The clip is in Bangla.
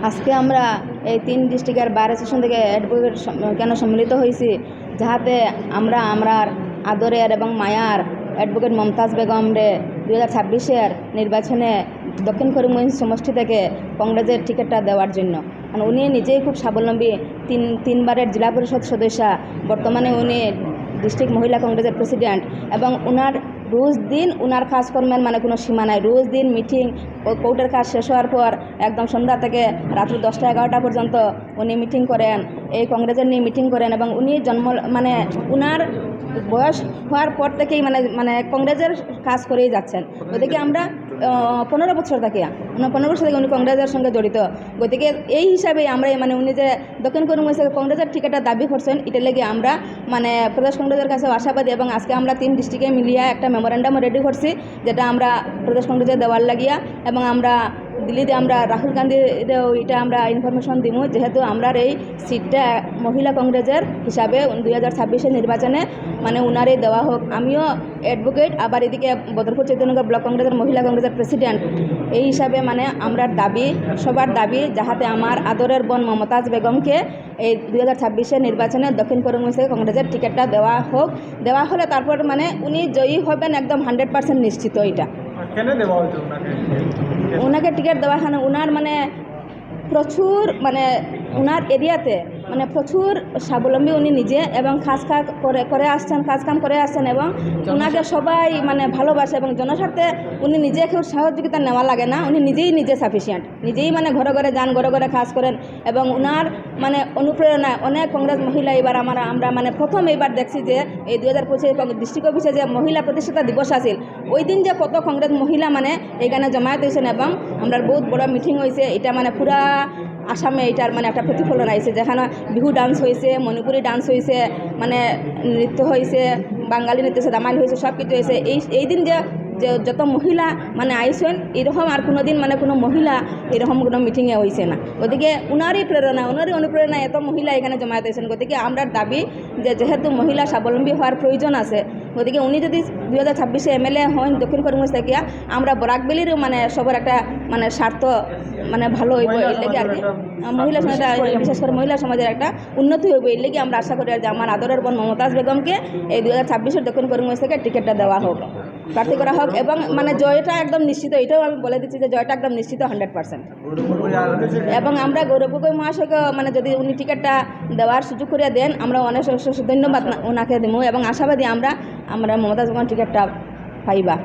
আজকে আমরা এই 3 ডিস্ট্রিক্টের বার অ্যাসোসিয়েশন থেকে অ্যাডভোকেট কেন সম্মিলিত হয়েছি, যাহাতে আমরা আমরার আদরের এবং মায়ার অ্যাডভোকেট মমতাজ বেগমরে 2026-এর নির্বাচনে দক্ষিণ করিমগঞ্জ সমষ্টি থেকে কংগ্রেসের টিকিটটা দেওয়ার জন্য। কারণ উনি নিজেই খুব স্বাবলম্বী, তিনবারের জেলা পরিষদ সদস্যা, বর্তমানে উনি ডিস্ট্রিক্ট মহিলা কংগ্রেসের প্রেসিডেন্ট এবং উনার রোজ দিন উনার কাজকর্মের মানে কোনো সীমা নাই। রোজ দিন মিটিং, কোর্টের কাজ শেষ হওয়ার পর একদম সন্ধ্যা থেকে রাত্রি 10টা-11টা পর্যন্ত উনি মিটিং করেন, এই কংগ্রেসের নিয়ে মিটিং করেন এবং উনি মানে উনার বয়স হওয়ার পর থেকেই মানে কংগ্রেসের কাজ করেই যাচ্ছেন। ওদিকে আমরা 15 বছর থেকে 15 বছর থেকে উনি কংগ্রেসের সঙ্গে জড়িত। গতিকে এই হিসাবে আমরা মানে উনি যে দক্ষিণ করিমগঞ্জ থেকে কংগ্রেসের টিকিটটা দাবি করছেন, এটা লেগে আমরা মানে প্রদেশ কংগ্রেসের কাছে আশাবাদী এবং আজকে আমরা 3 ডিস্ট্রিক্টে মিলিয়ে একটা মেমোরেন্ডাম রেডি করছি, যেটা আমরা প্রদেশ কংগ্রেসে দেওয়ার লাগিয়া এবং আমরা দিল্লিতে আমরা রাহুল গান্ধীর এটা আমরা ইনফরমেশন দিব, যেহেতু আমরা এই সিটটা মহিলা কংগ্রেসের হিসাবে 2026-এর নির্বাচনে মানে উনারে দেওয়া হোক। আমিও অ্যাডভোকেট, আবার এদিকে বদরপুর চৈতন্যগড় ব্লক কংগ্রেসের মহিলা কংগ্রেসের প্রেসিডেন্ট। এই হিসাবে মানে আমরা দাবি, সবার দাবি, যাহাতে আমার আদরের বোন মমতাজ বেগমকে এই 2026-এর নির্বাচনে দক্ষিণ করিমগঞ্জ থেকে কংগ্রেসের টিকিটটা দেওয়া হোক। দেওয়া হলে তারপর মানে উনি জয়ী হবেন একদম 100% নিশ্চিত। এটা ওনাকে টিকিট দেওয়া হয় না, ওনার মানে প্রচুর মানে ওনার এরিয়াতে মানে প্রচুর স্বাবলম্বী উনি নিজে এবং কাজকাম করে আসছেন এবং ওনাকে সবাই মানে ভালোবাসে এবং জনস্বার্থে উনি নিজে কেউ সহযোগিতা নেওয়া লাগে না, উনি নিজে সাফিসিয়েন্ট, নিজেই মানে ঘরে ঘরে যান, ঘরে ঘরে কাজ করেন এবং ওনার মানে অনুপ্রেরণায় অনেক কংগ্রেস মহিলা এবার আমরা মানে প্রথম এইবার দেখছি যে এই 2025 ডিস্ট্রিক্ট অফিসে যে মহিলা প্রতিষ্ঠাতা দিবস আছিল, ওই দিন যে কত কংগ্রেস মহিলা মানে এখানে জমায়েত হয়েছেন এবং আমরা বহুত বড় মিটিং হয়েছে। এটা মানে পুরা আসামে এটার মানে একটা প্রতিফলন আইছে, যেখানে বিহু ডান্স হয়েছে, মণিপুরি ডান্স হয়েছে, মানে নৃত্য হয়েছে, বাঙালি নৃত্য হয়েছে, দামাইল হয়েছে, সব কিছু হয়েছে। এই দিন যে যত মহিলা মানে আইসেন, এরকম আর কোনো দিন মানে কোনো মহিলা এরকম কোনো মিটিংয়ে হয়েছে না। গতিকে উনারই প্রেরণা, উনারই অনুপ্রেরণা এত মহিলা এখানে জমায়েত হয়েছেন। গতিকে আমরা দাবি যে যেহেতু মহিলা স্বাবলম্বী হওয়ার প্রয়োজন আছে, গতিকে উনি যদি 2026-এ MLA হন দক্ষিণ করিমগঞ্জ থেকে, আমরা বরাকবেলির মানে সবার একটা মানে স্বার্থ মানে ভালো হইব, এর লেগে আর কি মহিলা সমাজের, বিশেষ করে মহিলা সমাজের একটা উন্নতি হইব, এর লেগে আমরা আশা করি আর যে আমার আদরের বোন মমতাজ বেগমকে এই 2026-এর দক্ষিণ করিমগঞ্জ থেকে টিকিটটা দেওয়া হোক, প্রার্থী করা হোক এবং মানে জয়টা একদম নিশ্চিত। এটাও আমি বলে দিচ্ছি যে জয়টা একদম নিশ্চিত 100%। এবং আমরা গৌরব গগৈ মহাশয়কে মানে যদি উনি টিকিটটা দেওয়ার সুযোগ করে দেন, আমরা অনেক ধন্যবাদ ওনাকে দেবো এবং আশাবাদী আমরা মমতাজ বেগম টিকিটটা পাইবা।